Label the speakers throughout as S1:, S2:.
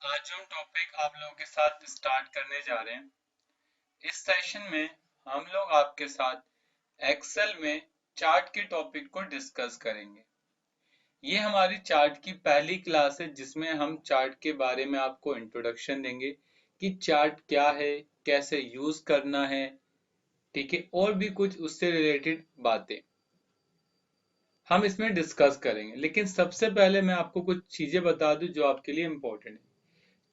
S1: आज हम टॉपिक आप लोगों के साथ स्टार्ट करने जा रहे हैं। इस सेशन में हम लोग आपके साथ एक्सेल में चार्ट के टॉपिक को डिस्कस करेंगे। ये हमारी चार्ट की पहली क्लास है जिसमें हम चार्ट के बारे में आपको इंट्रोडक्शन देंगे कि चार्ट क्या है, कैसे यूज करना है, ठीक है, और भी कुछ उससे रिलेटेड बातें हम इसमें डिस्कस करेंगे। लेकिन सबसे पहले मैं आपको कुछ चीजें बता दूं जो आपके लिए इम्पोर्टेंट है।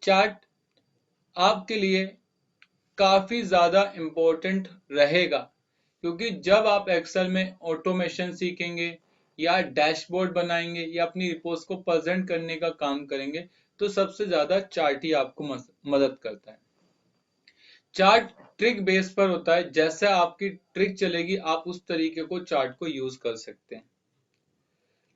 S1: चार्ट आपके लिए काफी ज्यादा इम्पोर्टेंट रहेगा, क्योंकि जब आप एक्सेल में ऑटोमेशन सीखेंगे या डैशबोर्ड बनाएंगे या अपनी रिपोर्ट्स को प्रेजेंट करने का काम करेंगे तो सबसे ज्यादा चार्ट ही आपको मदद करता है। चार्ट ट्रिक बेस पर होता है, जैसे आपकी ट्रिक चलेगी आप उस तरीके को चार्ट को यूज कर सकते हैं।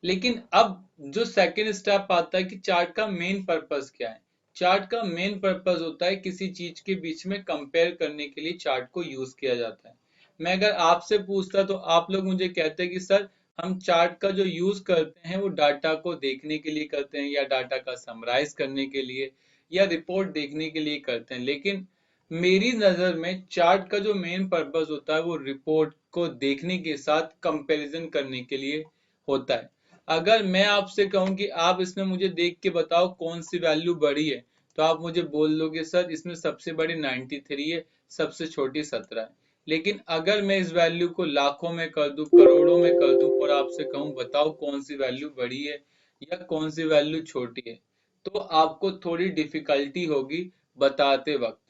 S1: लेकिन अब जो सेकंड स्टेप आता है कि चार्ट का मेन पर्पस क्या है। चार्ट का मेन पर्पस होता है किसी चीज के बीच में कंपेयर करने के लिए चार्ट को यूज किया जाता है। मैं अगर आपसे पूछता तो आप लोग मुझे कहते हैं कि सर हम चार्ट का जो यूज करते हैं वो डाटा को देखने के लिए करते हैं या डाटा का समराइज करने के लिए या रिपोर्ट देखने के लिए करते हैं। लेकिन मेरी नजर में चार्ट का जो मेन पर्पस होता है वो रिपोर्ट को देखने के साथ कंपैरिजन करने के लिए होता है। अगर मैं आपसे कहूं कि आप इसमें मुझे देख के बताओ कौन सी वैल्यू बड़ी है, तो आप मुझे बोल दोगे सर इसमें सबसे बड़ी 93 है, सबसे छोटी 17 है। लेकिन अगर मैं इस वैल्यू को लाखों में कर दूं, करोड़ों में कर दूं और आपसे कहूं बताओ कौन सी वैल्यू बड़ी है या कौन सी वैल्यू छोटी है, तो आपको थोड़ी डिफिकल्टी होगी बताते वक्त।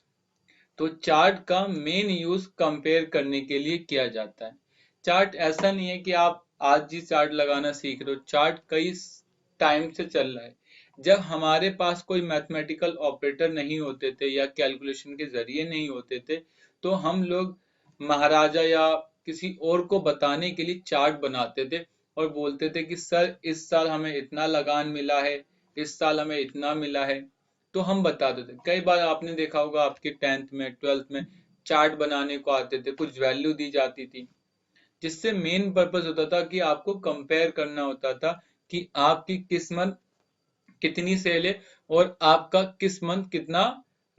S1: तो चार्ट का मेन यूज कंपेयर करने के लिए किया जाता है। चार्ट ऐसा नहीं है कि आप आज ही चार्ट लगाना सीख रहे हो। चार्ट कई टाइम से चल रहा है। जब हमारे पास कोई मैथमेटिकल ऑपरेटर नहीं होते थे या कैलकुलेशन के जरिए नहीं होते थे, तो हम लोग महाराजा या किसी और को बताने के लिए चार्ट बनाते थे और बोलते थे कि सर इस साल हमें इतना लगान मिला है, इस साल हमें इतना मिला है। तो हम बता देते। कई बार आपने देखा होगा आपके 10th में 12th में चार्ट बनाने को आते थे, कुछ वैल्यू दी जाती थी, जिससे मेन पर्पस होता था कि आपको कंपेयर करना होता था कि आपकी किस मंथ कितनी सेल है और आपका किस मंथ कितना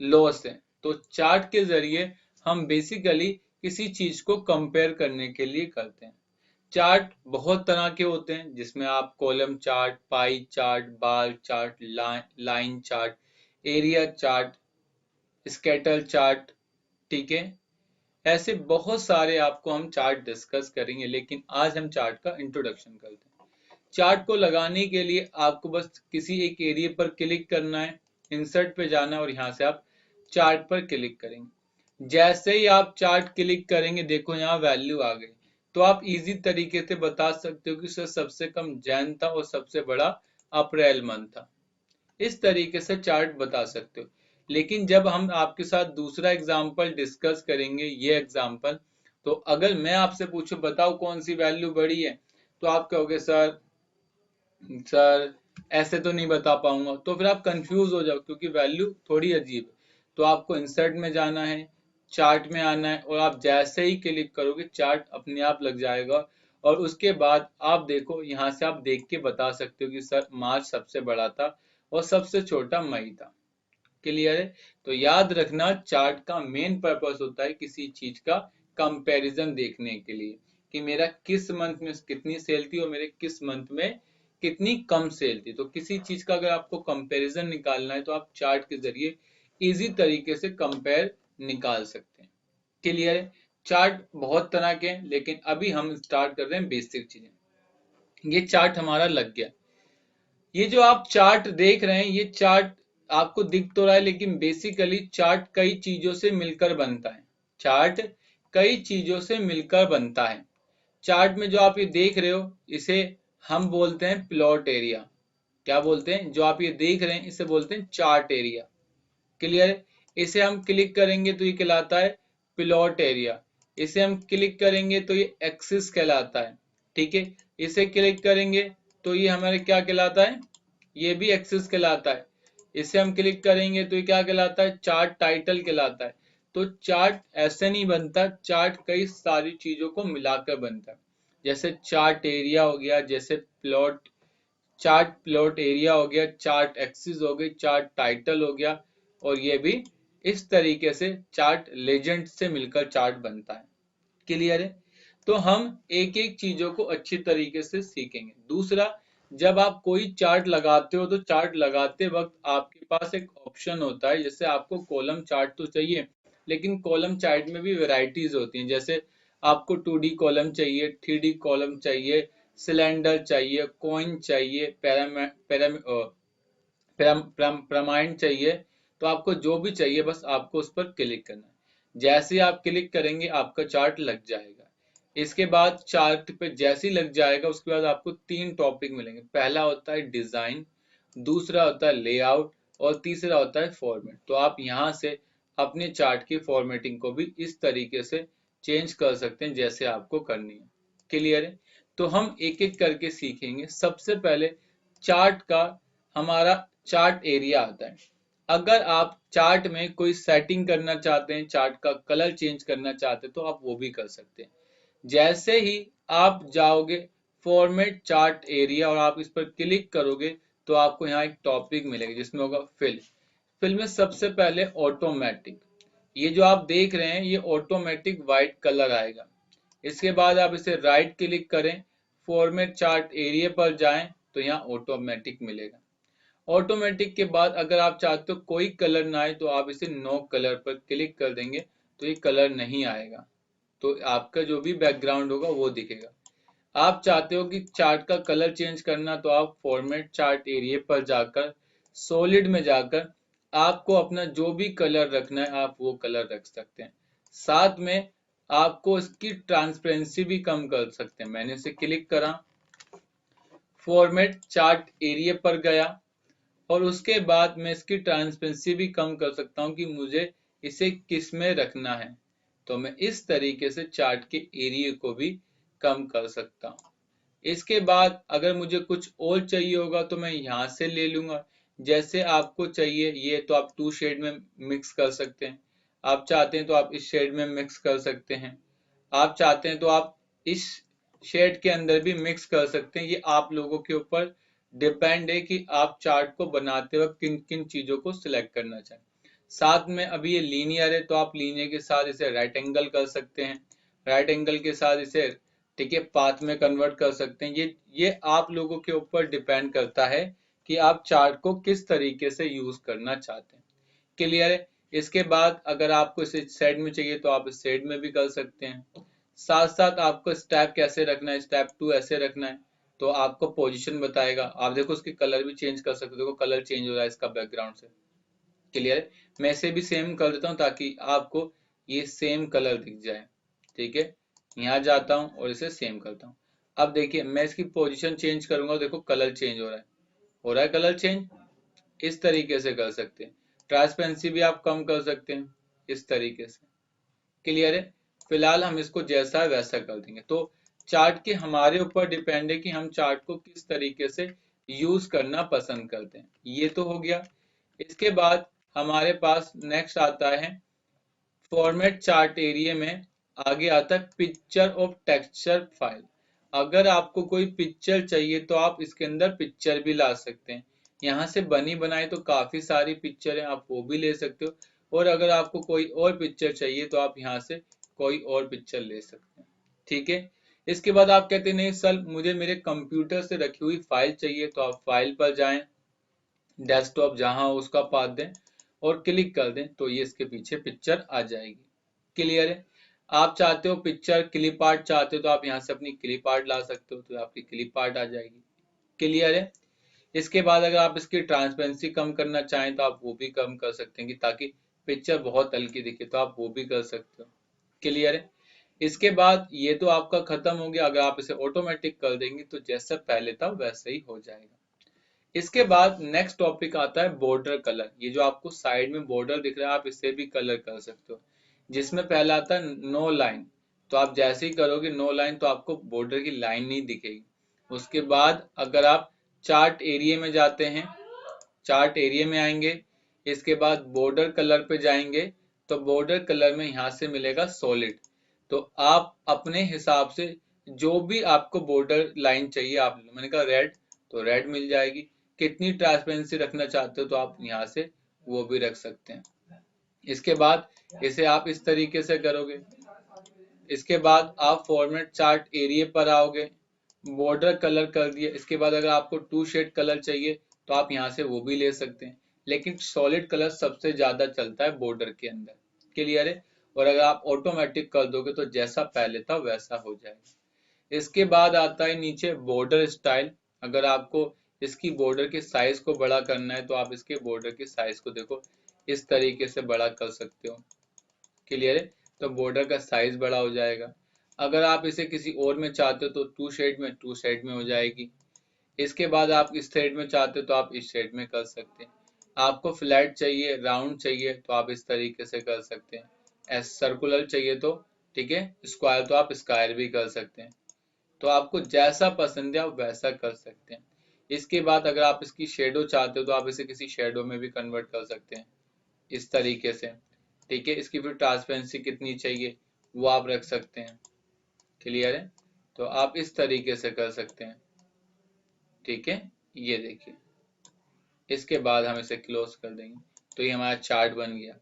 S1: लॉस है। तो चार्ट के जरिए हम बेसिकली किसी चीज को कंपेयर करने के लिए करते हैं। चार्ट बहुत तरह के होते हैं जिसमें आप column chart, pie chart, bar chart, line chart, area chart, scatter chart, ठीक है, ऐसे बहुत सारे आपको हम चार्ट डिस्कस करेंगे। लेकिन आज हम चार्ट का इंट्रोडक्शन करते हैं। चार्ट को लगाने के लिए आपको बस किसी एक एरिया पर क्लिक करना है, इंसर्ट पे जाना है और यहाँ से आप चार्ट पर क्लिक करेंगे। जैसे ही आप चार्ट क्लिक करेंगे देखो यहाँ वैल्यू आ गई। तो आप इजी तरीके से बता सकते हो कि सर सबसे कम जैन था और सबसे बड़ा अप्रैल मंथ था। इस तरीके से चार्ट बता सकते हो। लेकिन जब हम आपके साथ दूसरा एग्जाम्पल डिस्कस करेंगे, ये एग्जाम्पल, तो अगर मैं आपसे पूछूं बताओ कौन सी वैल्यू बड़ी है, तो आप कहोगे सर सर ऐसे तो नहीं बता पाऊंगा। तो फिर आप कंफ्यूज हो जाओ क्योंकि वैल्यू थोड़ी अजीब है। तो आपको इंसर्ट में जाना है, चार्ट में आना है और आप जैसे ही क्लिक करोगे चार्ट अपने आप लग जाएगा। और उसके बाद आप देखो यहाँ से आप देख के बता सकते हो कि सर मार्च सबसे बड़ा था और सबसे छोटा मई था। क्लियर है? तो याद रखना चार्ट का मेन पर्पस होता है किसी चीज का कंपैरिजन देखने के लिए कि मेरा किस मंथ में कितनी सेल थी और मेरे किस मंथ में कितनी कम सेल थी। तो किसी चीज का अगर आपको कंपैरिजन निकालना है तो आप चार्ट के जरिए इजी तरीके से कंपेयर निकाल सकते हैं। क्लियर है? चार्ट बहुत तरह के हैं लेकिन अभी हम स्टार्ट कर रहे हैं बेसिक चीजें। ये चार्ट हमारा लग गया। ये जो आप चार्ट देख रहे हैं ये चार्ट आपको दिख तो रहा है लेकिन बेसिकली चार्ट कई चीजों से मिलकर बनता है। चार्ट कई चीजों से मिलकर बनता है। चार्ट में जो आप ये देख रहे हो इसे हम बोलते हैं प्लॉट एरिया। क्या बोलते हैं? जो आप ये देख रहे हैं इसे बोलते हैं चार्ट एरिया। क्लियर है? इसे हम क्लिक करेंगे तो ये कहलाता है प्लॉट एरिया। इसे हम क्लिक करेंगे तो ये एक्सिस कहलाता है। ठीक है? इसे क्लिक करेंगे तो ये हमारे क्या कहलाता है? ये भी एक्सिस कहलाता है। इसे हम क्लिक करेंगे तो ये क्या कहलाता है? चार्ट टाइटल कहलाता है। तो चार्ट ऐसे नहीं बनता, चार्ट कई सारी चीजों को मिलाकर बनता है। जैसे चार्ट एरिया हो गया, जैसे प्लॉट चार्ट प्लॉट एरिया हो गया, चार्ट एक्सिस हो गई, चार्ट टाइटल हो गया, और ये भी इस तरीके से चार्ट लेजेंड से मिलकर चार्ट बनता है। क्लियर है? तो हम एक एक चीजों को अच्छी तरीके से सीखेंगे। दूसरा, जब आप कोई चार्ट लगाते हो तो चार्ट लगाते वक्त आपके पास एक ऑप्शन होता है, जैसे आपको कॉलम चार्ट तो चाहिए, लेकिन कॉलम चार्ट में भी वैरायटीज होती हैं। जैसे आपको 2D कॉलम चाहिए, 3D कॉलम चाहिए, सिलेंडर चाहिए, कॉइन चाहिए, प्रमाइंड चाहिए। तो आपको जो भी चाहिए बस आपको उस पर क्लिक करना है। जैसे ही आप क्लिक करेंगे आपका चार्ट लग जाएगा। इसके बाद चार्ट पे जैसे ही लग जाएगा उसके बाद आपको 3 टॉपिक मिलेंगे। पहला होता है डिजाइन, दूसरा होता है लेआउट, और तीसरा होता है फॉर्मेट। तो आप यहाँ से अपने चार्ट की फॉर्मेटिंग को भी इस तरीके से चेंज कर सकते हैं जैसे आपको करनी है। क्लियर है? तो हम एक एक करके सीखेंगे। सबसे पहले चार्ट का, हमारा चार्ट एरिया आता है। अगर आप चार्ट में कोई सेटिंग करना चाहते हैं, चार्ट का कलर चेंज करना चाहते हैं, तो आप वो भी कर सकते हैं। जैसे ही आप जाओगे फॉर्मेट चार्ट एरिया और आप इस पर क्लिक करोगे तो आपको यहाँ एक टॉपिक मिलेगा जिसमें होगा फिल। फिल में सबसे पहले ऑटोमेटिक, ये जो आप देख रहे हैं ये ऑटोमेटिक वाइट कलर आएगा। इसके बाद आप इसे राइट क्लिक करें, फॉर्मेट चार्ट एरिया पर जाएं तो यहाँ ऑटोमेटिक मिलेगा। ऑटोमेटिक के बाद अगर आप चाहते हो कोई कलर ना आए तो आप इसे नो कलर पर क्लिक कर देंगे तो ये कलर नहीं आएगा, तो आपका जो भी बैकग्राउंड होगा वो दिखेगा। आप चाहते हो कि चार्ट का कलर चेंज करना तो आप फॉर्मेट चार्ट एरिया पर जाकर सॉलिड में जाकर आपको अपना जो भी कलर रखना है आप वो कलर रख सकते हैं। साथ में आपको इसकी ट्रांसपेरेंसी भी कम कर सकते हैं। मैंने इसे क्लिक करा, फॉर्मेट चार्ट एरिया पर गया, और उसके बाद मैं इसकी ट्रांसपेरेंसी भी कम कर सकता हूँ कि मुझे इसे किस में रखना है। तो मैं इस तरीके से चार्ट के एरिया को भी कम कर सकता हूँ। इसके बाद अगर मुझे कुछ और चाहिए होगा तो मैं यहाँ से ले लूंगा। जैसे आपको चाहिए ये तो आप 2 शेड में मिक्स कर सकते हैं, आप चाहते हैं तो आप इस शेड में मिक्स कर सकते हैं, आप चाहते हैं तो आप इस शेड के अंदर भी मिक्स कर सकते हैं। ये आप लोगों के ऊपर डिपेंड है कि आप चार्ट को बनाते वक्त किन किन चीजों को सिलेक्ट करना चाहें। साथ में अभी ये लीनियर है तो आप लीनियर के साथ इसे राइट एंगल कर सकते हैं, राइट एंगल के साथ इसे ठीक है पाथ में कन्वर्ट कर सकते हैं। ये आप लोगों के ऊपर डिपेंड करता है कि आप चार्ट को किस तरीके से यूज करना चाहते हैं। क्लियर है? इसके बाद अगर आपको इसे साइड में चाहिए तो आप इस साइड में भी कर सकते हैं। साथ साथ आपको स्टेप कैसे रखना है, स्टेप 2 ऐसे रखना है तो आपको पोजीशन बताएगा। आप देखो उसके कलर भी चेंज कर सकते हो, देखो कलर चेंज हो रहा है इसका बैकग्राउंड से। क्लियर है? मैं इसे भी सेम कर देता हूँ ताकि आपको ये सेम कलर दिख जाए। ठीक है, यहाँ जाता हूँ और इसे सेम करता हूँ। अब देखिए मैं इसकी पोजीशन चेंज करूंगा, देखो कलर चेंज हो रहा है कलर चेंज। इस तरीके से कर सकते हैं। ट्रांसपेरेंसी भी आप कम कर सकते हैं इस तरीके से। क्लियर है? फिलहाल हम इसको जैसा है वैसा कर देंगे। तो चार्ट के हमारे ऊपर डिपेंड है कि हम चार्ट को किस तरीके से यूज करना पसंद करते हैं। ये तो हो गया। इसके बाद हमारे पास नेक्स्ट आता है फॉर्मेट चार्ट एरिया में, आगे आता है पिक्चर ऑफ टेक्सचर फाइल। अगर आपको कोई पिक्चर चाहिए तो आप इसके अंदर पिक्चर भी ला सकते हैं। यहाँ से बनी बनाई तो काफी सारी पिक्चर है, आप वो भी ले सकते हो। और अगर आपको कोई और पिक्चर चाहिए तो आप यहाँ से कोई और पिक्चर ले सकते हैं। ठीक है, इसके बाद आप कहते हैं नहीं सर मुझे मेरे कंप्यूटर से रखी हुई फाइल चाहिए, तो आप फाइल पर जाएं, डेस्कटॉप जहां हो उसका पाथ दें और क्लिक कर दें तो ये इसके पीछे पिक्चर आ जाएगी। क्लियर है? आप चाहते हो पिक्चर क्लिप आर्ट चाहते हो तो आप यहाँ से अपनी क्लिप आर्ट ला सकते हो, तो आपकी क्लिप आर्ट आ जाएगी। क्लियर है? इसके बाद अगर आप इसकी ट्रांसपेरेंसी कम करना चाहें तो आप वो भी कम कर सकते हैं कि ताकि पिक्चर बहुत हल्की दिखे, तो आप वो भी कर सकते हो। क्लियर है? इसके बाद ये तो आपका खत्म हो गया। अगर आप इसे ऑटोमेटिक कर देंगे तो जैसा पहले था वैसा ही हो जाएगा। इसके बाद नेक्स्ट टॉपिक आता है बॉर्डर कलर। ये जो आपको साइड में बॉर्डर दिख रहा है आप इसे भी कलर कर सकते हो। जिसमें पहला आता है नो लाइन, तो आप जैसे ही करोगे नो लाइन तो आपको बॉर्डर की लाइन नहीं दिखेगी। उसके बाद अगर आप चार्ट एरिया में जाते हैं, चार्ट एरिया में आएंगे, इसके बाद बॉर्डर कलर पे जाएंगे तो बॉर्डर कलर में यहाँ से मिलेगा सॉलिड। तो आप अपने हिसाब से जो भी आपको बॉर्डर लाइन चाहिए, आप मैंने कहा रेड, तो रेड मिल जाएगी। कितनी ट्रांसपेरेंसी रखना चाहते हो तो आप यहाँ से वो भी रख सकते हैं। इसके बाद इसे आप इस तरीके से करोगे। इसके बाद आप फॉर्मेट चार्ट एरिया पर आओगे, बॉर्डर कलर कर दिया। इसके बाद अगर आपको 2 शेड कलर चाहिए तो आप यहाँ से वो भी ले सकते हैं, लेकिन सॉलिड कलर सबसे ज्यादा चलता है बॉर्डर के अंदर। क्लियर है? और अगर आप ऑटोमेटिक कर दोगे तो जैसा पहले था वैसा हो जाएगा। इसके बाद आता है नीचे बॉर्डर स्टाइल। अगर आपको इसकी बॉर्डर के साइज को बड़ा करना है तो आप इसके बॉर्डर के साइज को देखो इस तरीके से बड़ा कर सकते हो। क्लियर है? तो बॉर्डर का साइज बड़ा हो जाएगा। अगर आप इसे किसी और में चाहते हो तो 2 शेड में हो जाएगी। इसके बाद आप इस शेड में चाहते हो तो आप इस शेड में कर सकते हैं। आपको फ्लैट चाहिए, राउंड चाहिए तो आप इस तरीके से कर सकते हैं। एस सर्कुलर चाहिए तो ठीक है, स्क्वायर तो आप स्क्वायर भी कर सकते हैं। तो आपको जैसा पसंद है आप वैसा कर सकते हैं। इसके बाद अगर आप इसकी शेडो चाहते हो तो आप इसे किसी शेडो में भी कन्वर्ट कर सकते हैं इस तरीके से। ठीक है, इसकी फिर ट्रांसपेरेंसी कितनी चाहिए वो आप रख सकते हैं। क्लियर है? तो आप इस तरीके से कर सकते हैं। ठीक है, ये देखिए। इसके बाद हम इसे क्लोज कर देंगे तो ये हमारा चार्ट बन गया।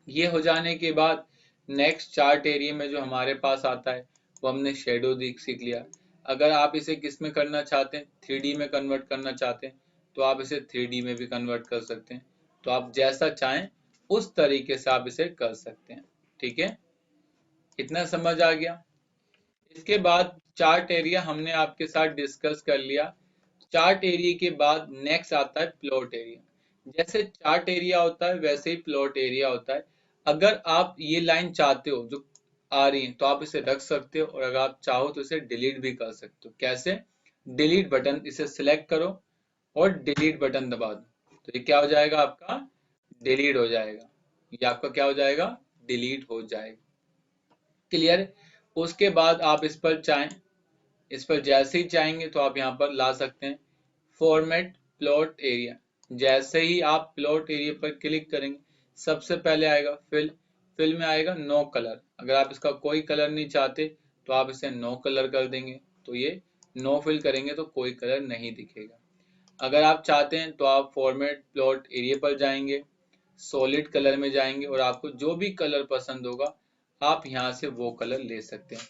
S1: ये हो जाने के बाद नेक्स्ट चार्ट एरिया में जो हमारे पास आता है वो हमने शेडो सीख लिया। अगर आप इसे किस में करना चाहते हैं, 3D में कन्वर्ट करना चाहते हैं तो आप इसे 3D में भी कन्वर्ट कर सकते हैं। तो आप जैसा चाहें उस तरीके से आप इसे कर सकते हैं। ठीक है, इतना समझ आ गया? इसके बाद चार्ट एरिया हमने आपके साथ डिस्कस कर लिया। चार्ट एरिया के बाद नेक्स्ट आता है प्लॉट एरिया। जैसे चार्ट एरिया होता है वैसे ही प्लॉट एरिया होता है। अगर आप ये लाइन चाहते हो जो आ रही है तो आप इसे रख सकते हो, और अगर आप चाहो तो इसे डिलीट भी कर सकते हो। कैसे? डिलीट बटन इसे सिलेक्ट करो और डिलीट बटन दबा दो तो ये क्या हो जाएगा आपका? डिलीट हो जाएगा। ये आपका क्या हो जाएगा? डिलीट हो जाएगा। क्लियर? उसके बाद आप इस पर चाहें, इस पर जैसे ही चाहेंगे तो आप यहाँ पर ला सकते हैं फॉर्मेट प्लॉट एरिया। जैसे ही आप प्लॉट एरिया पर क्लिक करेंगे सबसे पहले आएगा फिल। फिल में आएगा नो कलर। अगर आप इसका कोई कलर नहीं चाहते तो आप इसे नो कलर कर देंगे तो ये नो फिल करेंगे तो कोई कलर नहीं दिखेगा। अगर आप चाहते हैं तो आप फॉर्मेट प्लॉट एरिया पर जाएंगे, सॉलिड कलर में जाएंगे और आपको जो भी कलर पसंद होगा आप यहाँ से वो कलर ले सकते हैं।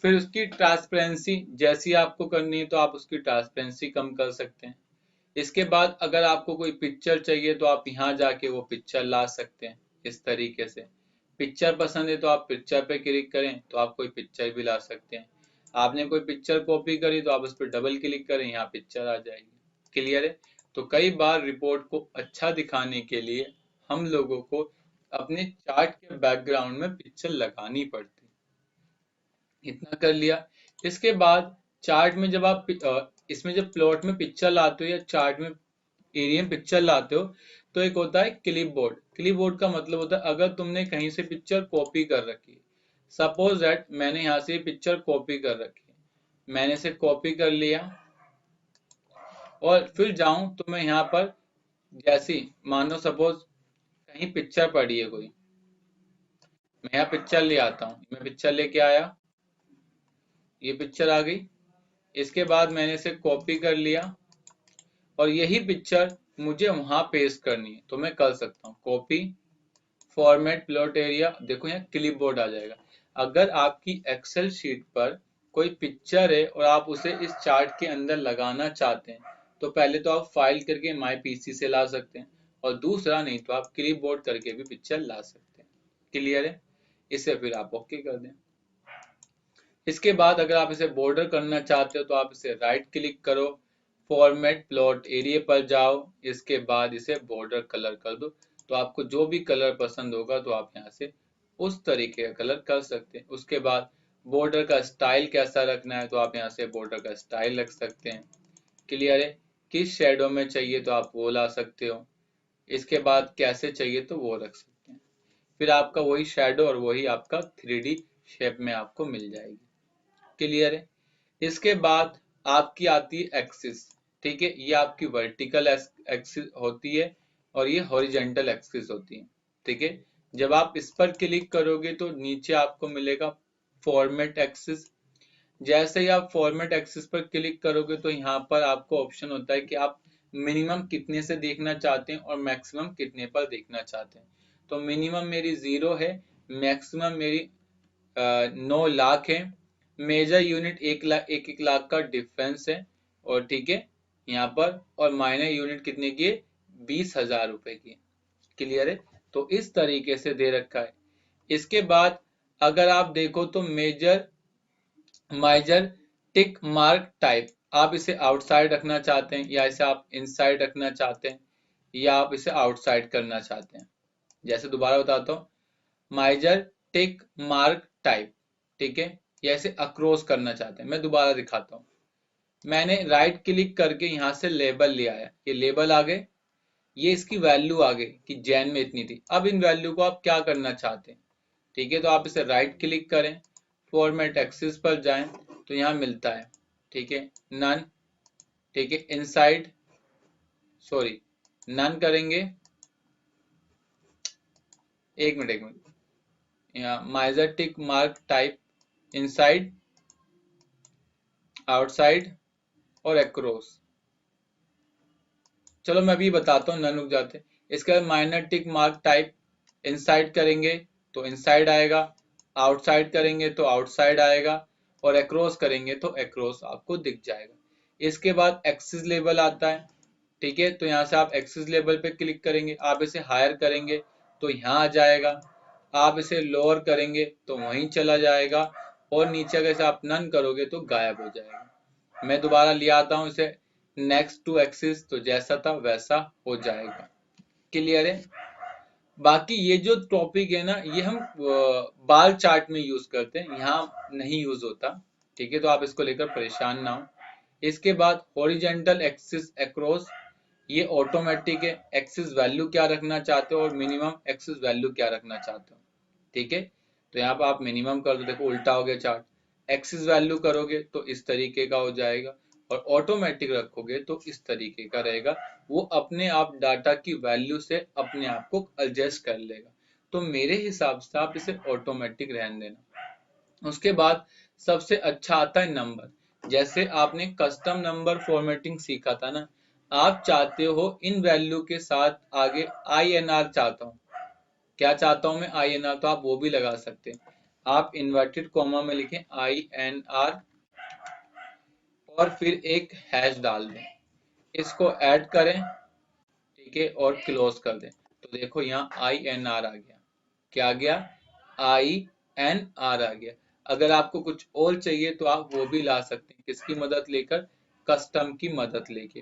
S1: फिर उसकी ट्रांसपेरेंसी जैसी आपको करनी है तो आप उसकी ट्रांसपेरेंसी कम कर सकते हैं। इसके बाद अगर आपको कोई पिक्चर चाहिए तो आप यहाँ जाके वो पिक्चर ला सकते हैं इस तरीके से। पिक्चर पसंद है तो आप पिक्चर पे क्लिक करें तो आप कोई पिक्चर भी ला सकते हैं। आपने कोई पिक्चर कॉपी करी तो आप उस पर डबल क्लिक करें, यहाँ पिक्चर आ जाएगी। क्लियर है? तो कई बार रिपोर्ट को अच्छा दिखाने के लिए हम लोगों को अपने चार्ट के बैकग्राउंड में पिक्चर लगानी पड़ती। इतना कर लिया। इसके बाद चार्ट में जब आप इसमें जब प्लॉट में पिक्चर लाते हो या चार्ट में एरिया में पिक्चर लाते हो तो एक होता है क्लिप बोर्ड। क्लिप बोर्ड का मतलब होता है अगर तुमने कहीं से पिक्चर कॉपी कर रखी है, सपोज दैट मैंने यहाँ से पिक्चर कॉपी कर रखी है, मैंने इसे कॉपी कर लिया और फिर जाऊं तो मैं यहाँ पर जैसी मान लो सपोज कहीं पिक्चर पड़ी है कोई, मैं यहाँ पिक्चर ले आता हूँ। मैं पिक्चर लेके आया, ये पिक्चर आ गई। इसके बाद मैंने इसे कॉपी कर लिया और यही पिक्चर मुझे वहां पेस्ट करनी है तो मैं कर सकता हूँ कॉपी फॉर्मेट प्लॉट एरिया। देखो यहाँ क्लिप बोर्ड आ जाएगा। अगर आपकी एक्सेल शीट पर कोई पिक्चर है और आप उसे इस चार्ट के अंदर लगाना चाहते हैं तो पहले तो आप फाइल करके माई पीसी से ला सकते हैं, और दूसरा नहीं तो आप क्लिप बोर्ड करके भी पिक्चर ला सकते हैं। क्लियर है? इसे फिर आप ओके कर दें। इसके बाद अगर आप इसे बॉर्डर करना चाहते हो तो आप इसे राइट क्लिक करो, फॉर्मेट प्लॉट एरिया पर जाओ, इसके बाद इसे बॉर्डर कलर कर दो। तो आपको जो भी कलर पसंद होगा तो आप यहाँ से उस तरीके का कलर कर सकते हैं। उसके बाद बॉर्डर का स्टाइल कैसा रखना है तो आप यहाँ से बॉर्डर का स्टाइल रख सकते हैं। क्लियर है? किस शेडो में चाहिए तो आप वो ला सकते हो। इसके बाद कैसे चाहिए तो वो रख सकते हैं। फिर आपका वही शेडो और वही आपका 3D शेप में आपको मिल जाएगी। क्लियर है। इसके बाद आपकी आती है एक्सिस, ठीक है, ये आपकी वर्टिकल एक्सिस होती है और ये हॉरिजेंटल एक्सिस होती है, ठीक है। जब आप इस पर क्लिक करोगे तो नीचे आपको मिलेगा फॉर्मेट एक्सिस। जैसे ही आप फॉर्मेट एक्सिस पर क्लिक करोगे तो यहाँ पर आपको ऑप्शन होता है कि आप मिनिमम कितने से देखना चाहते हैं और मैक्सिमम कितने पर देखना चाहते हैं। तो मिनिमम मेरी 0 है, मैक्सिमम मेरी 9 लाख है, मेजर यूनिट 1 लाख का डिफरेंस है, और ठीक है यहाँ पर, और माइनर यूनिट कितने की है, 20,000 रुपए की। क्लियर है। तो इस तरीके से दे रखा है। इसके बाद अगर आप देखो तो मेजर टिक मार्क टाइप, आप इसे आउटसाइड रखना चाहते हैं या इसे आप इनसाइड रखना चाहते हैं या आप इसे आउटसाइड करना चाहते हैं। जैसे दोबारा बताता हूँ, मेजर टिक मार्क टाइप, ठीक है, या इसे अक्रॉस करना चाहते हैं। मैं दोबारा दिखाता हूँ। मैंने राइट क्लिक करके यहाँ से लेबल ले आया, ये लेबल आ गए, ये इसकी वैल्यू आ गई कि जैन में इतनी थी। अब इन वैल्यू को आप क्या करना चाहते हैं, ठीक है, तो आप इसे राइट क्लिक करें, फॉर्मेट एक्सिस पर जाएं तो यहाँ मिलता है, ठीक है, नन, ठीक है, इनसाइड, सॉरी, नन करेंगे, एक मिनट, यहाँ major tick mark type, inside, outside और अक्रॉस। चलो मैं अभी बताता हूँ, नन रुक जाते हैं। इसके बाद माइनर टिक मार्क टाइप, इनसाइड करेंगे तो इनसाइड आएगा, आउटसाइड करेंगे तो आउटसाइड आएगा, और अक्रॉस करेंगे तो अक्रॉस आपको दिख जाएगा। इसके बाद एक्सिस लेबल आता है, ठीक है, तो यहाँ से आप एक्सिस लेबल पे क्लिक करेंगे, आप इसे हायर करेंगे तो यहाँ आ जाएगा, आप इसे लोअर करेंगे तो वहीं चला जाएगा, और नीचे अगर इसे आप नन करोगे तो गायब हो जाएगा। मैं दोबारा ले आता हूँ इसे नेक्स्ट टू एक्सिस, तो जैसा था वैसा हो जाएगा। क्लियर है। बाकी ये जो टॉपिक है ना, ये हम बार चार्ट में यूज करते हैं, यहाँ नहीं यूज होता, ठीक है, तो आप इसको लेकर परेशान ना हो। इसके बाद हॉरिजेंटल एक्सिस अक्रॉस, ये ऑटोमेटिक है, एक्सिस वैल्यू क्या रखना चाहते हो और मिनिमम एक्सिस वैल्यू क्या रखना चाहते हो, ठीक है। तो यहाँ पर आप मिनिमम कर दो, देखो उल्टा हो गया चार्ट, एक्सिस वैल्यू करोगे तो इस तरीके का हो जाएगा, और ऑटोमेटिक रखोगे तो इस तरीके का रहेगा। वो अपने आप डाटा की वैल्यू से अपने आप को एडजस्ट कर लेगा। तो मेरे हिसाब से आप इसे ऑटोमेटिक रहने देना। उसके बाद सबसे अच्छा आता है नंबर। जैसे आपने कस्टम नंबर फॉर्मेटिंग सीखा था ना, आप चाहते हो इन वैल्यू के साथ आगे INR चाहता हूँ, क्या चाहता हूं मैं, INR, तो आप वो भी लगा सकते हैं। आप इन्वर्टेड कॉमा में लिखें INR और फिर एक हैश डाल दें, इसको ऐड करें, ठीक है, और क्लोज कर दें। तो देखो यहाँ INR आ गया, क्या आ गया, INR आ गया। अगर आपको कुछ और चाहिए तो आप वो भी ला सकते हैं, किसकी मदद लेकर, कस्टम की मदद लेके।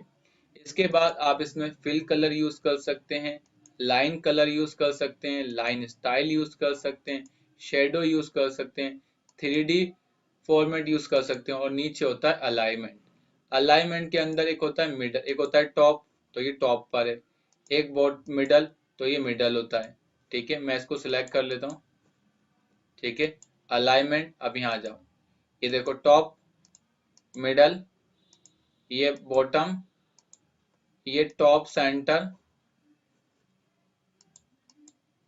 S1: इसके बाद आप इसमें फिल कलर यूज कर सकते हैं, लाइन कलर यूज कर सकते हैं, लाइन स्टाइल यूज कर सकते हैं, शेडो यूज कर सकते हैं, 3D फॉर्मेट यूज कर सकते हैं, और नीचे होता है अलाइनमेंट। अलाइनमेंट के अंदर एक होता है मिडल, एक होता है टॉप, तो ये टॉप पर है, एक बोर्ड मिडल, तो ये मिडल होता है, ठीक है। मैं इसको सिलेक्ट कर लेता हूँ, ठीक है, अलाइनमेंट। अब यहाँ आ जाओ, ये देखो टॉप, मिडल, ये बॉटम, ये टॉप सेंटर,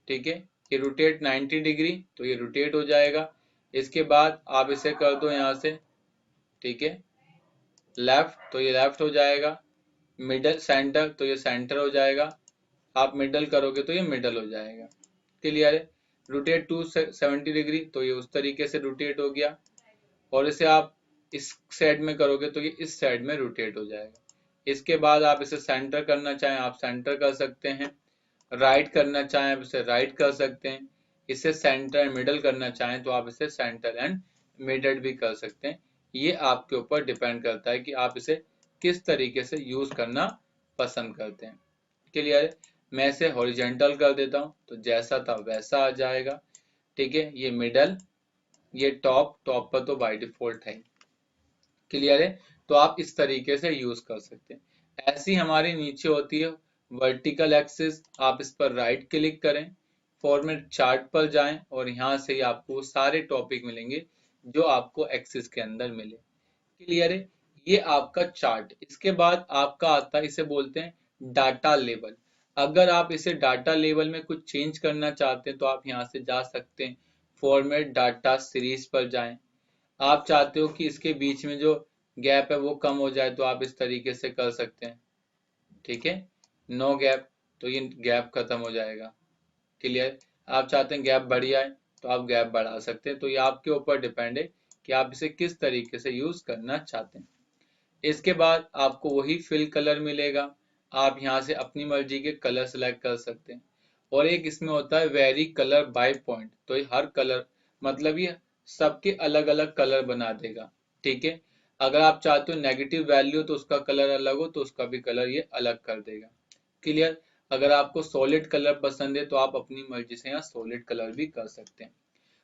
S1: ठीक है, ये रोटेट 90 डिग्री, तो ये रोटेट हो जाएगा। इसके बाद आप इसे कर दो यहाँ से, ठीक है, लेफ्ट, तो ये लेफ्ट हो जाएगा, मिडल सेंटर, तो ये सेंटर हो जाएगा, आप मिडल करोगे तो ये मिडल हो जाएगा। क्लियर है। रोटेट 270 डिग्री, तो ये उस तरीके से रोटेट हो गया, और इसे आप इस साइड में करोगे तो ये इस साइड में रोटेट हो जाएगा। इसके बाद आप इसे सेंटर करना चाहें आप सेंटर कर सकते हैं, राइट करना चाहें आप इसे राइट कर सकते हैं, इसे सेंटर एंड मिडल करना चाहें तो आप इसे सेंटर एंड मिडल भी कर सकते हैं। ये आपके ऊपर डिपेंड करता है कि आप इसे किस तरीके से यूज करना पसंद करते हैं। क्लियर है। मैं इसे हॉरिजेंटल कर देता हूं, तो जैसा था वैसा आ जाएगा, ठीक है। ये मिडल, ये टॉप, टॉप पर तो बाय डिफॉल्ट है। क्लियर है। तो आप इस तरीके से यूज कर सकते हैं। ऐसी हमारी नीचे होती है वर्टिकल एक्सिस, आप इस पर राइट क्लिक करें, फॉर्मेट चार्ट पर जाएं, और यहाँ से ही आपको सारे टॉपिक मिलेंगे जो आपको एक्सिस के अंदर मिले। क्लियर है? ये आपका चार्ट। इसके बाद आपका आता है, इसे बोलते हैं डाटा लेवल। अगर आप इसे डाटा लेवल में कुछ चेंज करना चाहते हैं तो आप यहाँ से जा सकते हैं, फॉर्मेट डाटा सीरीज पर जाएं। आप चाहते हो कि इसके बीच में जो गैप है वो कम हो जाए तो आप इस तरीके से कर सकते हैं। ठीक है, नो गैप, तो ये गैप खत्म हो जाएगा। क्लियर? आप चाहते हैं गैप बढ़ जाए तो आप गैप बढ़ा सकते हैं। तो ये आपके ऊपर डिपेंड है कि आप इसे किस तरीके से यूज करना चाहते हैं। इसके बाद आपको वही फिल कलर मिलेगा। आप यहाँ से अपनी मर्जी के कलर सेलेक्ट कर सकते हैं। और एक इसमें होता है वेरी कलर बाय पॉइंट, तो ये हर कलर मतलब ये सबके अलग अलग कलर बना देगा। ठीक है, अगर आप चाहते हो नेगेटिव वैल्यू तो उसका कलर अलग हो तो उसका भी कलर ये अलग कर देगा। क्लियर? अगर आपको सॉलिड कलर पसंद है तो आप अपनी मर्जी से यहाँ सॉलिड कलर भी कर सकते हैं।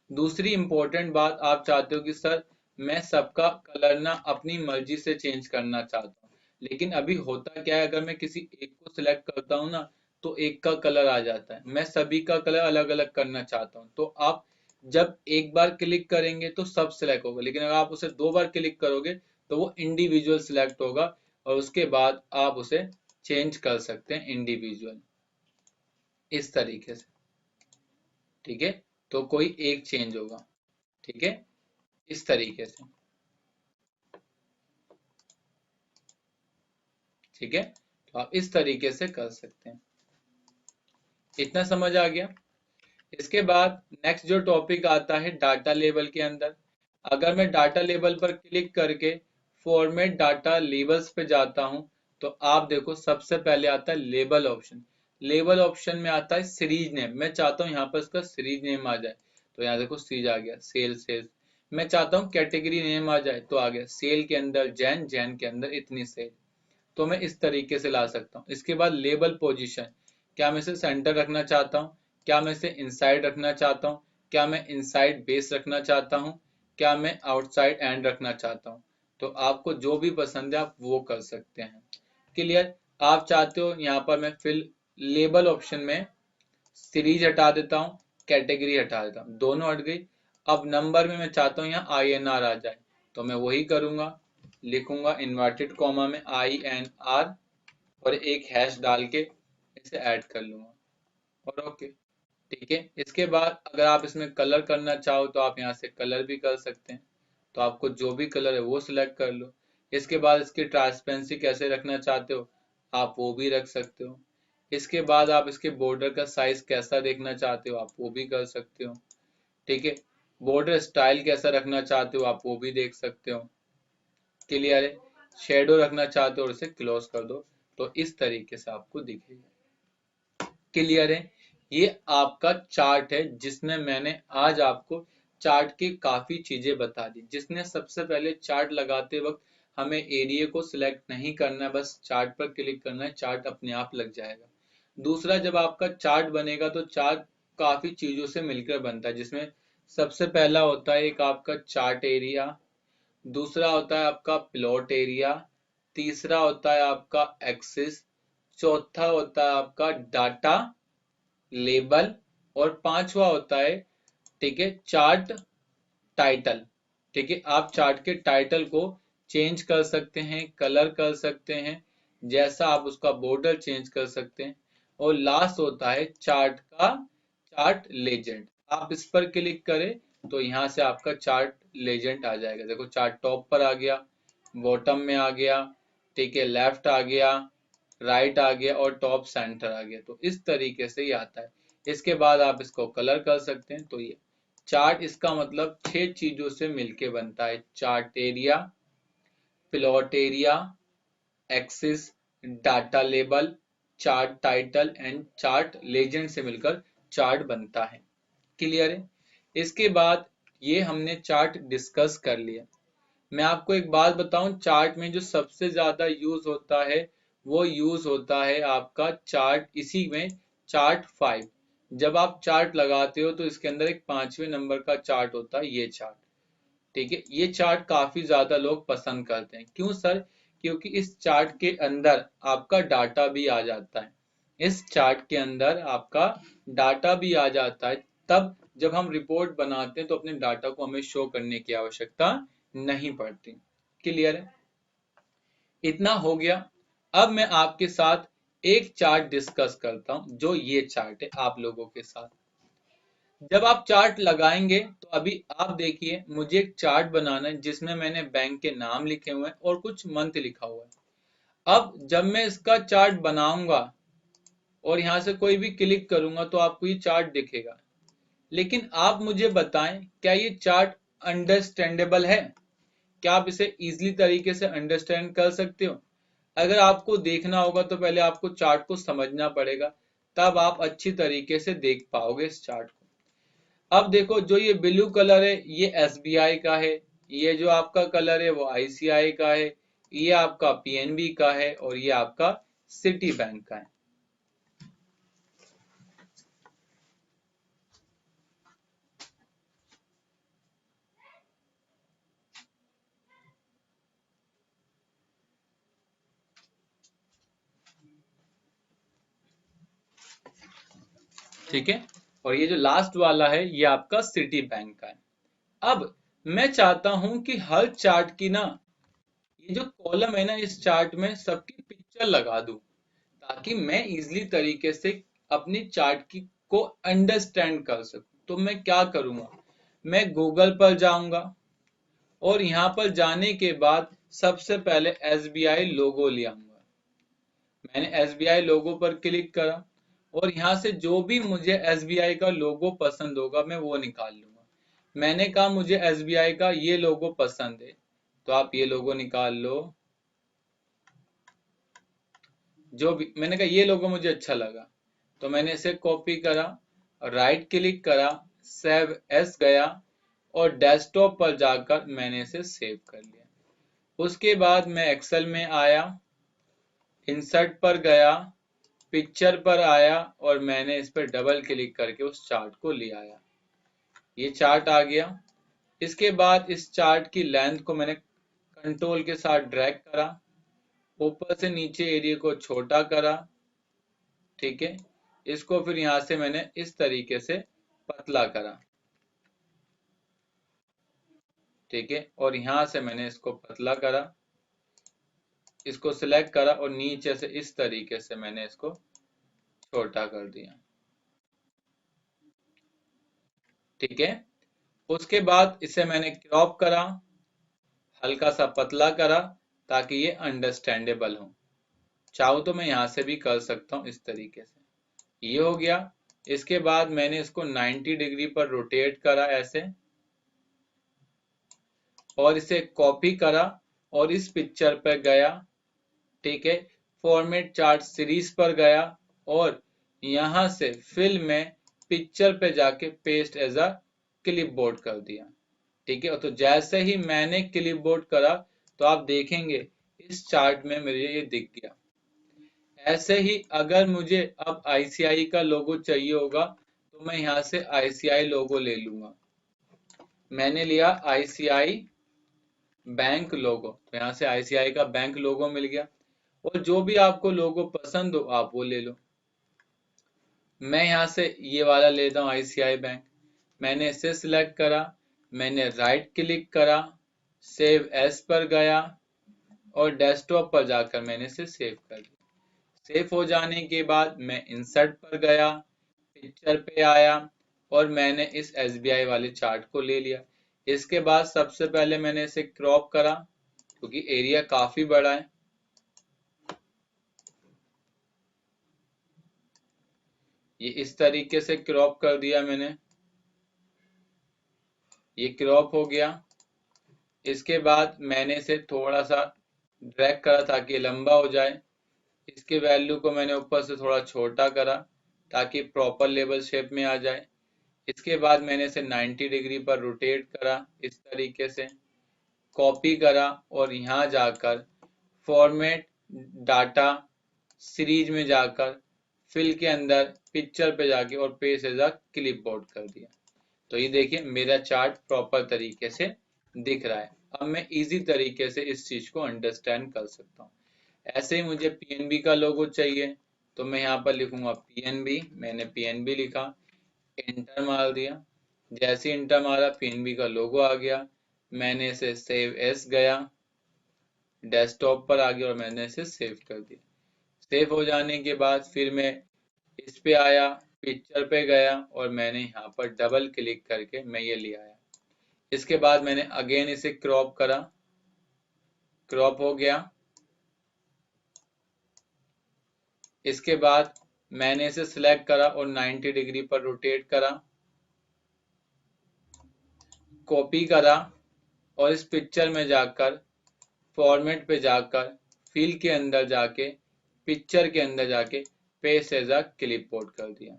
S1: दूसरी इंपॉर्टेंट बात, आप चाहते हो कि सर मैं सबका कलर ना अपनी मर्जी से चेंज करना चाहता हूँ, लेकिन अभी होता क्या है, अगर मैं किसी एक को सिलेक्ट करता हूँ ना तो एक का कलर आ जाता है। मैं सभी का कलर अलग अलग करना चाहता हूँ, तो आप जब एक बार क्लिक करेंगे तो सब सिलेक्ट होगा, लेकिन अगर आप उसे 2 बार क्लिक करोगे तो वो इंडिविजुअल सिलेक्ट होगा और उसके बाद आप उसे चेंज कर सकते हैं इंडिविजुअल, इस तरीके से। ठीक है, तो कोई एक चेंज होगा। ठीक है, इस तरीके से। ठीक है, तो आप इस तरीके से कर सकते हैं। इतना समझ आ गया? इसके बाद नेक्स्ट जो टॉपिक आता है डाटा लेबल के अंदर। अगर मैं डाटा लेबल पर क्लिक करके फॉर्मेट डाटा लेबल्स पे जाता हूं तो आप देखो सबसे पहले आता है लेबल ऑप्शन। लेबल ऑप्शन में आता है सीरीज नेम। मैं चाहता हूं यहाँ पर इसका सीरीज नेम आ जाए, तो यहाँ देखो सीरीज आ गया, सेल सेल्स। मैं चाहता हूँ कैटेगरी नेम आ जाए, तो आ गया सेल के अंदर जैन, जैन के अंदर इतनी सेल। तो मैं इस तरीके से ला सकता हूँ। इसके बाद लेबल पोजीशन, क्या मैं इसे सेंटर रखना चाहता हूँ, क्या मैं इसे इनसाइड रखना चाहता हूँ, क्या मैं इनसाइड बेस रखना चाहता हूँ, क्या मैं आउटसाइड एंड रखना चाहता हूँ। तो आपको जो भी पसंद है आप वो कर सकते हैं। क्लियर? आप चाहते हो यहाँ पर मैं फिल लेबल ऑप्शन में सीरीज हटा देता हूँ, कैटेगरी हटा देता हूँ, दोनों हट गई। अब नंबर में मैं चाहता हूँ यहाँ INR आ जाए, तो मैं वही करूंगा, लिखूंगा इन्वर्टेड कॉमा में INR और एक हैश डाल के इसे ऐड कर लूंगा और ओके। ठीक है, इसके बाद अगर आप इसमें कलर करना चाहो तो आप यहाँ से कलर भी कर सकते हैं। तो आपको जो भी कलर है वो सिलेक्ट कर लो। इसके बाद इसकी ट्रांसपेरेंसी कैसे रखना चाहते हो आप वो भी रख सकते हो। इसके बाद आप इसके बॉर्डर का साइज कैसा देखना चाहते हो आप वो भी कर सकते हो। ठीक है, बॉर्डर स्टाइल कैसा रखना चाहते हो आप वो भी देख सकते हो। क्लियर है? शेडो रखना चाहते हो और इसे क्लोज कर दो, तो इस तरीके से आपको दिखेगा। क्लियर है? ये आपका चार्ट है जिसमें मैंने आज आपको चार्ट की काफी चीजें बता दी। जिसने सबसे पहले चार्ट लगाते वक्त हमें एरिया को सिलेक्ट नहीं करना है, बस चार्ट पर क्लिक करना है, चार्ट अपने आप लग जाएगा। दूसरा, जब आपका चार्ट बनेगा तो चार्ट काफी चीजों से मिलकर बनता है, जिसमें सबसे पहला होता है एक आपका चार्ट एरिया, दूसरा होता है आपका प्लॉट एरिया, तीसरा होता है आपका एक्सिस, चौथा होता है आपका डाटा लेबल और पांचवा होता है, ठीक है, चार्ट टाइटल। ठीक है, आप चार्ट के टाइटल को चेंज कर सकते हैं, कलर कर सकते हैं, जैसा आप उसका बॉर्डर चेंज कर सकते हैं। और लास्ट होता है चार्ट का चार्ट लेजेंड। आप इस पर क्लिक करें तो यहाँ से आपका चार्ट लेजेंड आ जाएगा। देखो चार्ट टॉप पर आ गया, बॉटम में आ गया, ठीक है, लेफ्ट आ गया, राइट आ गया और टॉप सेंटर आ गया। तो इस तरीके से ये आता है। इसके बाद आप इसको कलर कर सकते हैं। तो ये चार्ट, इसका मतलब 6 चीजों से मिलके बनता है। Chart area, plot area, axis, data label, chart title and chart legend से मिलकर चार्ट बनता है। क्लियर है? इसके बाद ये हमने चार्ट डिस्कस कर लिया। मैं आपको एक बात बताऊं, चार्ट में जो सबसे ज्यादा यूज होता है वो यूज होता है आपका चार्ट, इसी में चार्ट 5। जब आप चार्ट लगाते हो तो इसके अंदर एक 5वें नंबर का चार्ट होता है, ये चार्ट। ठीक है, ये चार्ट काफी ज्यादा लोग पसंद करते हैं। क्यों सर? क्योंकि इस चार्ट के अंदर आपका डाटा भी आ जाता है। इस चार्ट के अंदर आपका डाटा भी आ जाता है, तब जब हम रिपोर्ट बनाते हैं तो अपने डाटा को हमें शो करने की आवश्यकता नहीं पड़ती। क्लियर है? इतना हो गया। अब मैं आपके साथ एक चार्ट डिस्कस करता हूं, जो ये चार्ट है आप लोगों के साथ। जब आप चार्ट लगाएंगे तो अभी आप देखिए, मुझे एक चार्ट बनाना है जिसमें मैंने बैंक के नाम लिखे हुए हैं और कुछ मंथ लिखा हुआ है। अब जब मैं इसका चार्ट बनाऊंगा और यहां से कोई भी क्लिक करूंगा तो आपको ये चार्ट दिखेगा। लेकिन आप मुझे बताएं, क्या ये चार्ट अंडरस्टैंडेबल है? क्या आप इसे इजीली तरीके से अंडरस्टैंड कर सकते हो? अगर आपको देखना होगा तो पहले आपको चार्ट को समझना पड़ेगा, तब आप अच्छी तरीके से देख पाओगे इस चार्ट को। अब देखो, जो ये ब्लू कलर है ये एसबीआई का है, ये जो आपका कलर है वो आईसीआई का है, ये आपका पीएनबी का है और ये आपका सिटी बैंक का है। ठीक है, और ये जो लास्ट वाला है ये आपका सिटी बैंक का है। अब मैं चाहता हूं कि हर चार्ट की ना, ये जो कॉलम है ना, इस चार्ट में सबकी पिक्चर लगा दूं, ताकि मैं इजीली तरीके से अपनी चार्ट की को अंडरस्टैंड कर सकूं। तो मैं क्या करूंगा, मैं गूगल पर जाऊंगा और यहाँ पर जाने के बाद सबसे पहले एसबीआई लोगो ले आऊंगा। मैंने एसबीआई लोगो पर क्लिक करा और यहाँ से जो भी मुझे एसबीआई का लोगो पसंद होगा मैं वो निकाल लूंगा। मैंने कहा मुझे एसबीआई का ये लोगो पसंद है, तो आप ये लोगो निकाल लो। जो भी मैंने कहा ये लोगो मुझे अच्छा लगा, तो मैंने इसे कॉपी करा, राइट क्लिक करा, सेव एस गया और डेस्कटॉप पर जाकर मैंने इसे सेव कर लिया। उसके बाद मैं एक्सेल में आया, इंसर्ट पर गया, पिक्चर पर आया और मैंने इस पर डबल क्लिक करके उस चार्ट को ले आया। ये चार्ट आ गया। इसके बाद इस चार्ट की लेंथ को मैंने कंट्रोल के साथ ड्रैग करा, ऊपर से नीचे एरिया को छोटा करा। ठीक है, इसको फिर यहां से मैंने इस तरीके से पतला करा। ठीक है, और यहां से मैंने इसको पतला करा, इसको सिलेक्ट करा और नीचे से इस तरीके से मैंने इसको छोटा कर दिया। ठीक है, उसके बाद इसे मैंने क्रॉप करा, हल्का सा पतला करा, ताकि ये अंडरस्टैंडेबल हो। चाहूँ तो मैं यहाँ से भी कर सकता हूँ इस तरीके से। ये हो गया। इसके बाद मैंने इसको 90 डिग्री पर रोटेट करा ऐसे, और इसे कॉपी करा और इस पिक्चर पर गया। ठीक है, फॉर्मेट चार्ट सीरीज पर गया और यहां से फिल में पिक्चर पे जाके पेस्ट एज अ क्लिपबोर्ड कर दिया। ठीक है, तो जैसे ही मैंने क्लिपबोर्ड करा तो आप देखेंगे इस चार्ट में मुझे ये दिख गया। ऐसे ही अगर मुझे अब आईसीआई का लोगो चाहिए होगा तो मैं यहाँ से आईसीआई लोगो ले लूंगा। मैंने लिया आईसीआई बैंक लोगो, तो यहाँ से आईसीआई का बैंक लोगो मिल गया। और जो भी आपको लोगो पसंद हो आप वो ले लो। मैं यहाँ से ये वाला लेता हूँ आईसीआई बैंक। मैंने इसे सिलेक्ट करा, मैंने राइट क्लिक करा, सेव एस पर गया और डेस्कटॉप पर जाकर मैंने इसे सेव कर दिया। सेव हो जाने के बाद मैं इंसर्ट पर गया, पिक्चर पे आया और मैंने इस एसबीआई वाले चार्ट को ले लिया। इसके बाद सबसे पहले मैंने इसे क्रॉप करा, क्योंकि एरिया काफी बड़ा है। ये इस तरीके से क्रॉप कर दिया मैंने, ये क्रॉप हो गया। इसके बाद मैंने इसे थोड़ा सा ड्रैग करा ताकि ये लंबा हो जाए। इसके वैल्यू को मैंने ऊपर से थोड़ा छोटा करा ताकि प्रॉपर लेवल शेप में आ जाए। इसके बाद मैंने इसे 90 डिग्री पर रोटेट करा इस तरीके से, कॉपी करा और यहाँ जाकर फॉर्मेट डाटा सीरीज में जाकर फिल के अंदर पिक्चर पे जाके और पेस्ट एज अ क्लिपबोर्ड कर दिया। तो ये देखिए मेरा चार्ट प्रॉपर तरीके से दिख रहा है। अब मैं इजी तरीके से इस चीज को अंडरस्टैंड कर सकता हूँ। ऐसे ही मुझे पीएनबी का लोगो चाहिए, तो मैं यहाँ पर लिखूंगा पीएनबी। मैंने पीएनबी लिखा, एंटर मार दिया। जैसे इंटर मारा पीएनबी का लोगो आ गया, मैंने इसे सेव एस गया, डेस्कटॉप पर आ गया और मैंने इसे सेव कर दिया। सेव हो जाने के बाद फिर मैं इस पे आया, पिक्चर पे गया और मैंने यहाँ पर डबल क्लिक करके मैं ये ले आया। इसके बाद मैंने अगेन इसे क्रॉप करा, क्रॉप हो गया। इसके बाद मैंने इसे सिलेक्ट करा और 90 डिग्री पर रोटेट करा, कॉपी करा और इस पिक्चर में जाकर फॉर्मेट पे जाकर फिल के अंदर जाके पिक्चर के अंदर जाके पेस्ट एज अ क्लिपबोर्ड कर दिया।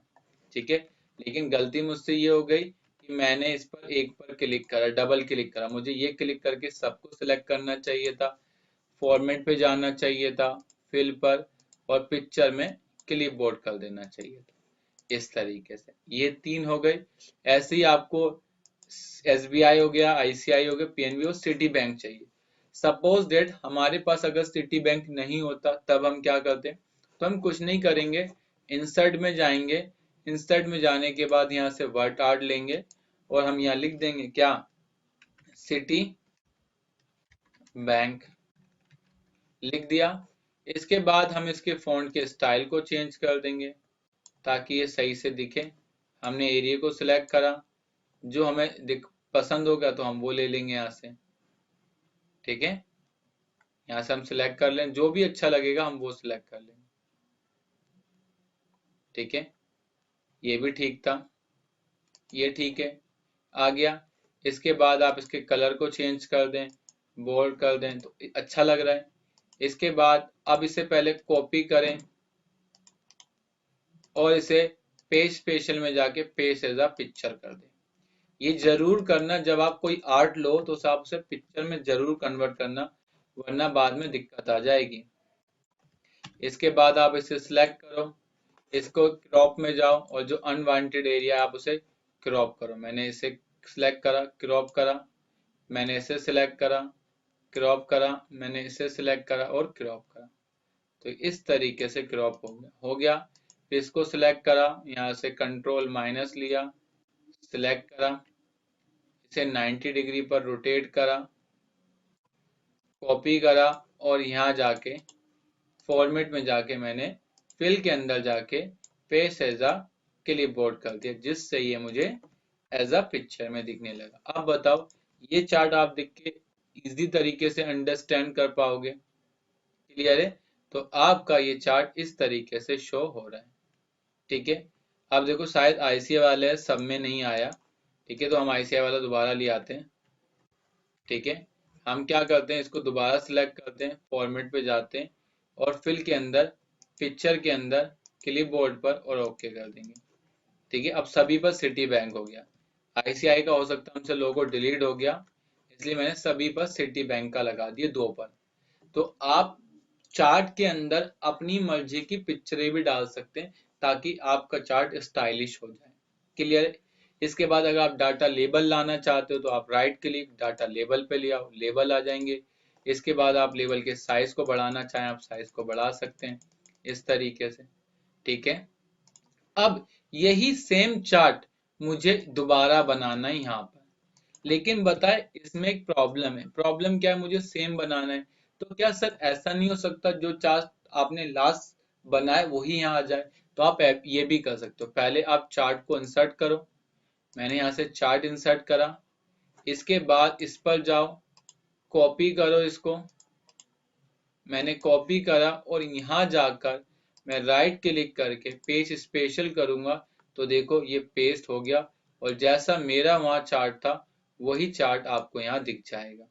S1: ठीक है, लेकिन गलती मुझसे ये हो गई कि मैंने इस पर एक पर क्लिक करा, डबल क्लिक करा। मुझे ये क्लिक करके सबको सिलेक्ट करना चाहिए था, फॉर्मेट पे जाना चाहिए था, फिल पर और पिक्चर में क्लिपबोर्ड कर देना चाहिए था। इस तरीके से ये 3 हो गई। ऐसे ही आपको एसबीआई हो गया, आईसीआई हो गया, पीएनबी और सिटी बैंक चाहिए। सपोज डेट हमारे पास अगर सिटी बैंक नहीं होता तब हम क्या करते, तो हम कुछ नहीं करेंगे, इंसर्ट में जाएंगे, इंसर्ट में जाने के बाद यहाँ से वर्ड आर्ट लेंगे और हम यहाँ लिख देंगे क्या, सिटी बैंक लिख दिया। इसके बाद हम इसके फॉन्ट के स्टाइल को चेंज कर देंगे ताकि ये सही से दिखे। हमने एरिया को सिलेक्ट करा, जो हमें पसंद होगा तो हम वो ले लेंगे यहाँ से। ठीक है, यहाँ से हम सिलेक्ट कर लें, जो भी अच्छा लगेगा हम वो सिलेक्ट कर लेंगे। ठीक है, ये भी ठीक था, ये ठीक है, आ गया। इसके बाद आप इसके कलर को चेंज कर दें, बोल्ड कर दें तो अच्छा लग रहा है। इसके बाद अब इसे पहले कॉपी करें और इसे पेज स्पेशल में जाके पेस्ट एज अ पिक्चर कर दें। ये जरूर करना, जब आप कोई आर्ट लो तो आप उसे पिक्चर में जरूर कन्वर्ट करना, वरना बाद में दिक्कत आ जाएगी। इसके बाद आप इसे सिलेक्ट करो, इसको क्रॉप में जाओ और जो अनवांटेड एरिया आप उसे क्रॉप करो। मैंने इसे सिलेक्ट करा, क्रॉप करा, मैंने इसे सिलेक्ट करा, क्रॉप करा, मैंने इसे सिलेक्ट करा और क्रॉप करा। तो इस तरीके से क्रॉप हो गया। फिर इसको सिलेक्ट करा, यहाँ से कंट्रोल माइनस लिया, सिलेक्ट करा, इसे 90 डिग्री पर रोटेट करा, कॉपी करा और यहाँ जाके फॉर्मेट में जाके मैंने फिल के अंदर जाके पेस्ट एज अ क्लिपबोर्ड कर दिया, जिससे ये मुझे एज अ पिक्चर में दिखने लगा। अब बताओ, ये चार्ट आप देख के इजी तरीके से अंडरस्टैंड कर पाओगे? क्लियर है? तो आपका ये चार्ट इस तरीके से शो हो रहा है। ठीक है, अब देखो शायद आईसीआई वाले सब में नहीं आया। ठीक है, तो हम आईसीआई वाला दोबारा ले आते हैं। ठीक है, हम क्या करते हैं, इसको दोबारा सिलेक्ट करते हैं, फॉर्मेट पे जाते हैं और फिल के अंदर पिक्चर के अंदर क्लिपबोर्ड पर और ओके कर देंगे। ठीक है, अब सभी पर सिटी बैंक हो गया। आईसीआई का हो सकता है हमसे लोगो डिलीट हो गया, इसलिए मैंने सभी पर सिटी बैंक का लगा दिया, 2 पर। तो आप चार्ट के अंदर अपनी मर्जी की पिक्चरें भी डाल सकते हैं ताकि आपका चार्ट स्टाइलिश हो जाए। क्लियर है? इसके बाद अगर आप डाटा लेबल लाना चाहते हो तो आप राइट क्लिक, डाटा लेबल पे ले आओ, लेबल आ जाएंगे। इसके बाद आप लेबल के साइज को बढ़ाना चाहें आप साइज को बढ़ा सकते हैं इस तरीके से। ठीक है, अब यही सेम चार्ट मुझे दोबारा बनाना है यहाँ पर, लेकिन बताए इसमें एक प्रॉब्लम है। प्रॉब्लम क्या है, मुझे सेम बनाना है, तो क्या सर ऐसा नहीं हो सकता जो चार्ट आपने लास्ट बनाए वही यहाँ आ जाए? तो आप ये भी कर सकते हो। पहले आप चार्ट को इंसर्ट करो, मैंने यहाँ से चार्ट इंसर्ट करा, इसके बाद इस पर जाओ, कॉपी करो इसको, मैंने कॉपी करा और यहाँ जाकर मैं राइट क्लिक करके पेज स्पेशल करूंगा तो देखो ये पेस्ट हो गया और जैसा मेरा वहां चार्ट था वही चार्ट आपको यहाँ दिख जाएगा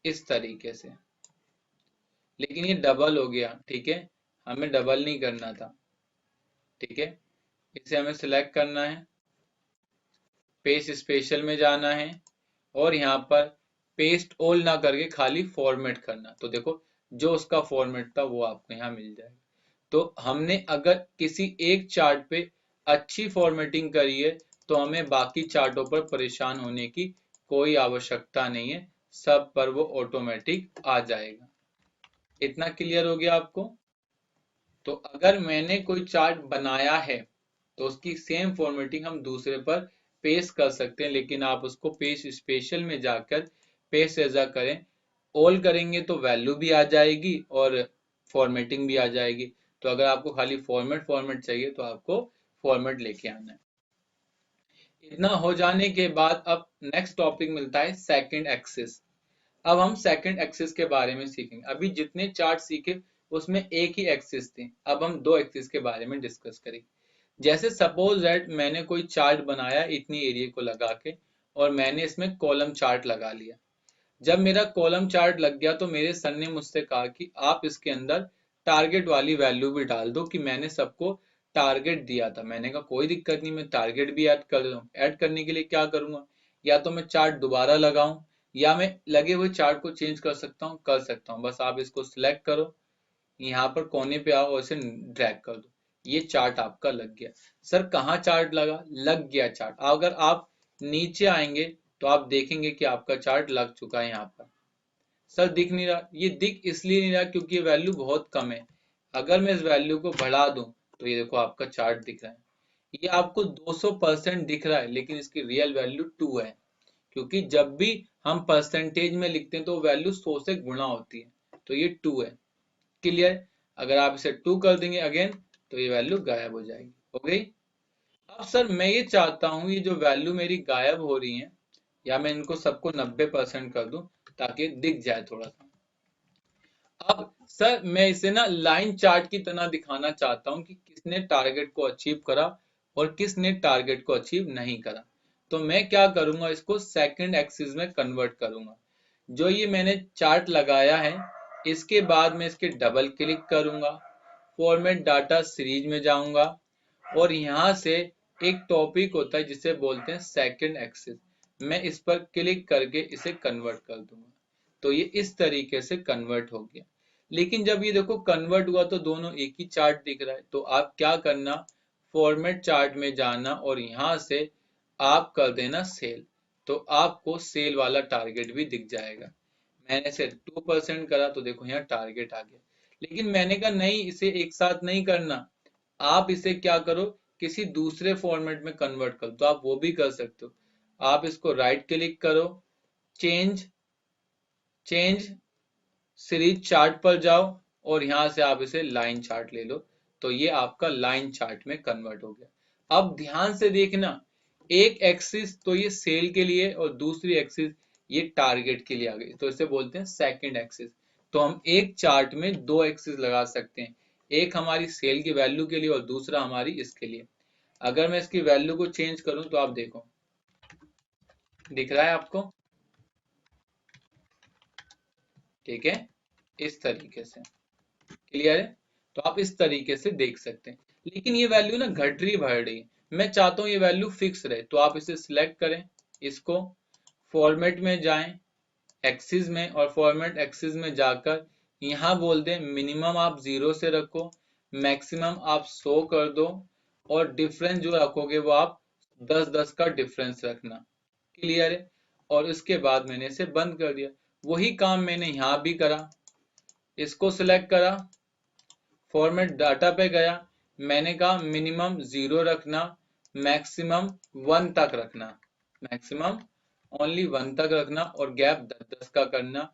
S1: इस तरीके से। लेकिन ये डबल हो गया। ठीक है, हमें डबल नहीं करना था। ठीक है, इसे हमें सिलेक्ट करना है, पेज स्पेशल में जाना है और यहाँ पर पेस्ट ऑल ना करके खाली फॉर्मेट करना, तो देखो जो उसका फॉर्मेट था वो आपको यहाँ मिल जाएगा। तो हमने अगर किसी एक चार्ट पे अच्छी फॉर्मेटिंग करी है तो हमें बाकी चार्टों पर परेशान होने की कोई आवश्यकता नहीं है, सब पर वो ऑटोमेटिक आ जाएगा। इतना क्लियर हो गया आपको? तो अगर मैंने कोई चार्ट बनाया है तो उसकी सेम फॉर्मेटिंग हम दूसरे पर पेस्ट कर सकते हैं, लेकिन आप उसको पेस्ट स्पेशल में जाकर पेस्ट एजा करें। ऑल करेंगे तो वैल्यू भी आ जाएगी और फॉर्मेटिंग भी आ जाएगी। तो अगर आपको खाली फॉर्मेट चाहिए तो आपको फॉर्मेट लेके आना है। इतना हो जाने के बाद अब नेक्स्ट टॉपिक मिलता है सेकंड एक्सिस। अब हम सेकंड एक्सिस के बारे में सीखेंगे। अभी जितने चार्ट सीखे उसमें एक ही एक्सिस थी, अब हम दो एक्सिस के बारे में डिस्कस करेंगे। जैसे सपोज दैट मैंने कोई चार्ट बनाया इतनी एरिया को लगा के, और मैंने इसमें कॉलम चार्ट लगा लिया। जब मेरा कॉलम चार्ट लग गया तो मेरे सर ने मुझसे कहा कि आप इसके अंदर टारगेट वाली वैल्यू भी डाल दो, कि मैंने सबको टारगेट दिया था। मैंने कहा कोई दिक्कत नहीं, मैं टारगेट भी ऐड कर दूँ। ऐड करने के लिए क्या करूंगा, या तो मैं चार्ट दोबारा लगाऊं, या मैं लगे हुए चार्ट को चेंज कर सकता हूँ। बस आप इसको सिलेक्ट करो, यहाँ पर कोने पे आओ और इसे ड्रैग कर दो, ये चार्ट आपका लग गया। सर कहाँ चार्ट लगा, लग गया चार्ट। अगर आप नीचे आएंगे तो आप देखेंगे कि आपका चार्ट लग चुका है यहाँ पर। सर दिख नहीं रहा, ये दिख इसलिए नहीं रहा क्योंकि ये वैल्यू बहुत कम है। अगर मैं इस वैल्यू को बढ़ा दूं तो ये देखो आपका चार्ट दिख रहा है। ये आपको 200% दिख रहा है, लेकिन इसकी रियल वैल्यू 2 है, क्योंकि जब भी हम परसेंटेज में लिखते हैं तो वैल्यू 100 से गुणा होती है, तो ये 2 है। क्लियर। अगर आप इसे 2 कर देंगे अगेन तो ये वैल्यू गायब हो जाएगी। हो गई। अब सर मैं ये चाहता हूं ये जो वैल्यू मेरी गायब हो रही है, या मैं इनको सबको 90% कर दूं ताकि दिख जाए थोड़ा सा। अब सर मैं इसे ना लाइन चार्ट की तरह दिखाना चाहता हूं कि किसने टारगेट को अचीव करा और किसने टारगेट को अचीव नहीं करा। तो मैं क्या करूंगा, इसको सेकंड एक्सिस में कन्वर्ट करूंगा। जो ये मैंने चार्ट लगाया है इसके बाद मैं इसके डबल क्लिक करूंगा, फॉर्मेट डाटा सीरीज में जाऊंगा, और यहाँ से एक टॉपिक होता है जिसे बोलते हैं सेकंड एक्सिस। मैं इस पर क्लिक करके इसे कन्वर्ट कर दूंगा, तो ये इस तरीके से कन्वर्ट हो गया। लेकिन जब ये देखो कन्वर्ट हुआ तो दोनों एक ही चार्ट दिख रहा है। तो आप क्या करना, फॉर्मेट चार्ट में जाना और यहाँ से आप कर देना सेल, तो आपको सेल वाला टारगेट भी दिख जाएगा। मैंने इसे 2% करा तो देखो यहाँ टारगेट आ गया। लेकिन मैंने कहा नहीं, इसे एक साथ नहीं करना, आप इसे क्या करो, किसी दूसरे फॉर्मेट में कन्वर्ट करो। तो आप वो भी कर सकते हो। आप इसको राइट क्लिक करो, चेंज चेंज सीरीज चार्ट पर जाओ, और यहां से आप इसे लाइन चार्ट ले लो। तो ये आपका लाइन चार्ट में कन्वर्ट हो गया। अब ध्यान से देखना, एक एक्सिस तो ये सेल के लिए और दूसरी एक्सिस ये टारगेट के लिए आ गई, तो इसे बोलते हैं सेकंड एक्सिस। तो हम एक चार्ट में दो एक्सिस लगा सकते हैं, एक हमारी सेल की वैल्यू के लिए और दूसरा हमारी इसके लिए। अगर मैं इसकी वैल्यू को चेंज करूं तो आप देखो दिख रहा है आपको, ठीक है, इस तरीके से। क्लियर है। तो आप इस तरीके से देख सकते हैं। लेकिन ये वैल्यू ना घट रही बढ़ रही है, मैं चाहता हूं ये वैल्यू फिक्स रहे। तो आप इसे सिलेक्ट करें, इसको फॉर्मेट में जाएं एक्सिस में, और फॉर्मेट एक्सिस में जाकर यहाँ बोल दें मिनिमम आप 0 से रखो, मैक्सिमम आप 100 कर दो, और डिफरेंस जो रखोगे वो आप 10-10 का डिफरेंस रखना। क्लियर है। और इसके बाद मैंने इसे बंद कर दिया। वही काम मैंने यहाँ भी करा, इसको सिलेक्ट करा, फॉर्मेट डाटा पे गया, मैंने कहा मिनिमम 0 रखना, मैक्सिमम 1 तक रखना, मैक्सिमम ओनली 1 तक रखना, और गैप 10-10 का करना,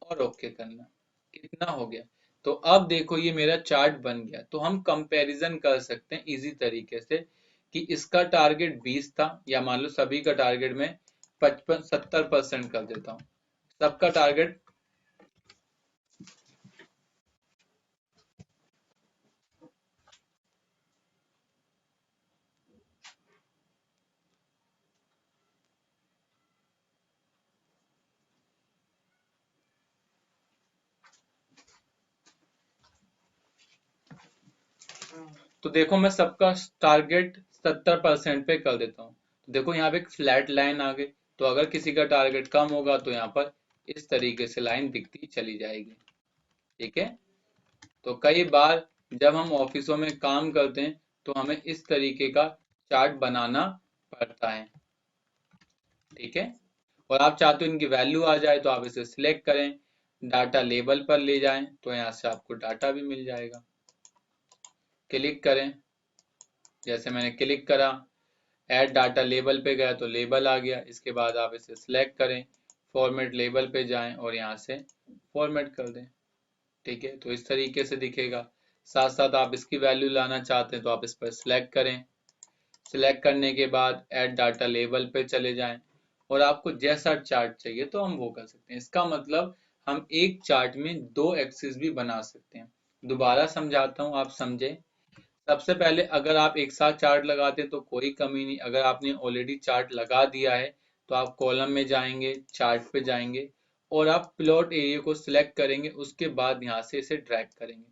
S1: और ओके करना। कितना हो गया। तो अब देखो ये मेरा चार्ट बन गया। तो हम कंपैरिजन कर सकते हैं इजी तरीके से कि इसका टारगेट 20 था, या मान लो सभी का टारगेट में 55-70% कर देता हूँ, सबका टारगेट। तो देखो मैं सबका टारगेट 70% पे कर देता हूँ। तो देखो यहाँ पे एक फ्लैट लाइन आ गई। तो अगर किसी का टारगेट कम होगा तो यहाँ पर इस तरीके से लाइन दिखती चली जाएगी। ठीक है। तो कई बार जब हम ऑफिसों में काम करते हैं तो हमें इस तरीके का चार्ट बनाना पड़ता है। ठीक है। और आप चाहते हो इनकी वैल्यू आ जाए तो आप इसे सिलेक्ट करें, डाटा लेबल पर ले जाएं, तो यहाँ से आपको डाटा भी मिल जाएगा। क्लिक करें, जैसे मैंने क्लिक करा, ऐड डाटा लेबल पे गया तो लेबल आ गया। इसके बाद आप इसे सिलेक्ट करें, फॉर्मेट लेबल पे जाएं और यहाँ से फॉर्मेट कर दें। ठीक है, तो इस तरीके से दिखेगा। साथ साथ आप इसकी वैल्यू लाना चाहते हैं तो आप इस पर सिलेक्ट करें। सिलेक्ट करने के बाद ऐड डाटा लेबल पे चले जाएं और आपको जैसा चार्ट चाहिए तो हम वो कर सकते हैं। इसका मतलब हम एक चार्ट में दो एक्सिस भी बना सकते हैं। दोबारा समझाता हूँ, आप समझे। सबसे पहले अगर आप एक साथ चार्ट लगाते हैं तो कोई कमी नहीं। अगर आपने ऑलरेडी चार्ट लगा दिया है तो आप कॉलम में जाएंगे, चार्ट पे जाएंगे और आप प्लॉट एरिया को सिलेक्ट करेंगे। उसके बाद यहाँ से इसे ड्रैग करेंगे।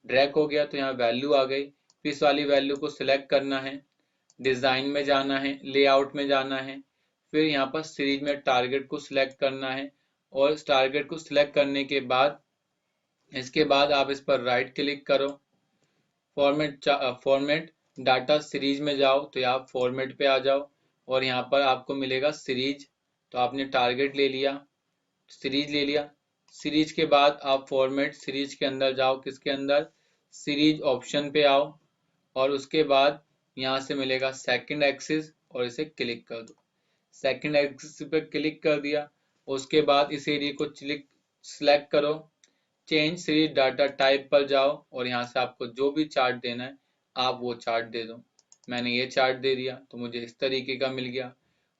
S1: ड्रैग हो गया तो यहाँ वैल्यू आ गई। फिर इस वाली वैल्यू को सिलेक्ट करना है, डिजाइन में जाना है, लेआउट में जाना है, फिर यहाँ पर सीरीज में टारगेट को सिलेक्ट करना है और इस टारगेट को सिलेक्ट करने के बाद इसके बाद आप इस पर राइट क्लिक करो, फॉर्मेट डाटा सीरीज में जाओ तो आप फॉर्मेट पे आ जाओ और यहाँ पर आपको मिलेगा सीरीज। तो आपने टारगेट ले लिया, सीरीज ले लिया। सीरीज के बाद आप फॉर्मेट सीरीज के अंदर जाओ, किसके अंदर, सीरीज ऑप्शन पे आओ और उसके बाद यहाँ से मिलेगा सेकंड एक्सिस और इसे क्लिक कर दो। सेकंड एक्सिस पे क्लिक कर दिया। उसके बाद इस एरिया को सिलेक्ट करो, चेंज सीरीज डाटा टाइप पर जाओ और यहाँ से आपको जो भी चार्ट देना है आप वो चार्ट दे दो। मैंने ये चार्ट दे दिया तो मुझे इस तरीके का मिल गया।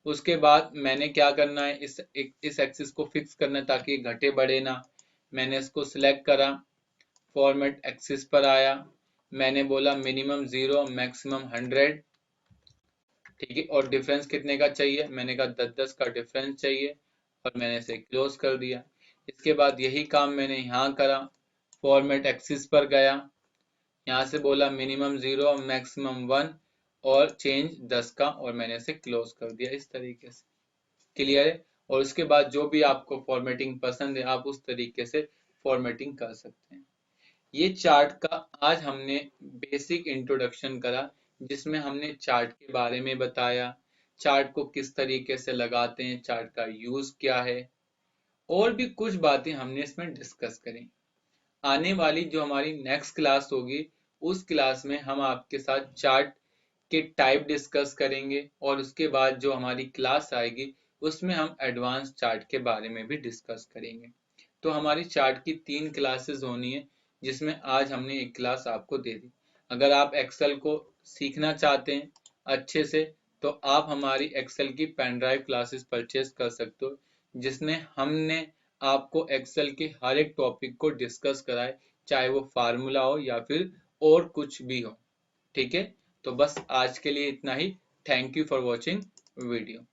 S1: उसके बाद मैंने क्या करना है, इस एक्सिस को फिक्स करना है ताकि घटे बढ़े ना। मैंने इसको सिलेक्ट करा, फॉर्मेट एक्सिस पर आया, मैंने बोला मिनिमम 0 मैक्सिमम 100। ठीक है, और डिफरेंस कितने का चाहिए, मैंने कहा 10-10 का डिफरेंस चाहिए और मैंने इसे क्लोज कर दिया। इसके बाद यही काम मैंने यहाँ करा, फॉर्मेट एक्सिस पर गया, यहाँ से बोला मिनिमम 0 मैक्सिमम 1 और चेंज 10 का और मैंने इसे क्लोज कर दिया इस तरीके से। क्लियर है। और उसके बाद जो भी आपको फॉर्मेटिंग पसंद है आप उस तरीके से फॉर्मेटिंग कर सकते हैं। ये चार्ट का आज हमने बेसिक इंट्रोडक्शन करा, जिसमें हमने चार्ट के बारे में बताया, चार्ट को किस तरीके से लगाते हैं, चार्ट का यूज क्या है, और भी कुछ बातें हमने इसमें डिस्कस करी। आने वाली जो हमारी नेक्स्ट क्लास होगी उस क्लास में हम आपके साथ चार्ट के टाइप डिस्कस करेंगे और उसके बाद जो हमारी क्लास आएगी उसमें हम एडवांस चार्ट के बारे में भी डिस्कस करेंगे। तो हमारी चार्ट की 3 क्लासेस होनी है, जिसमें आज हमने एक क्लास आपको दे दी। अगर आप एक्सेल को सीखना चाहते हैं अच्छे से तो आप हमारी एक्सेल की पेन ड्राइव क्लासेस परचेज कर सकते हो, जिसमें हमने आपको एक्सेल के हर एक टॉपिक को डिस्कस कराए, चाहे वो फार्मूला हो या फिर और कुछ भी हो। ठीक है, तो बस आज के लिए इतना ही। Thank you for watching video.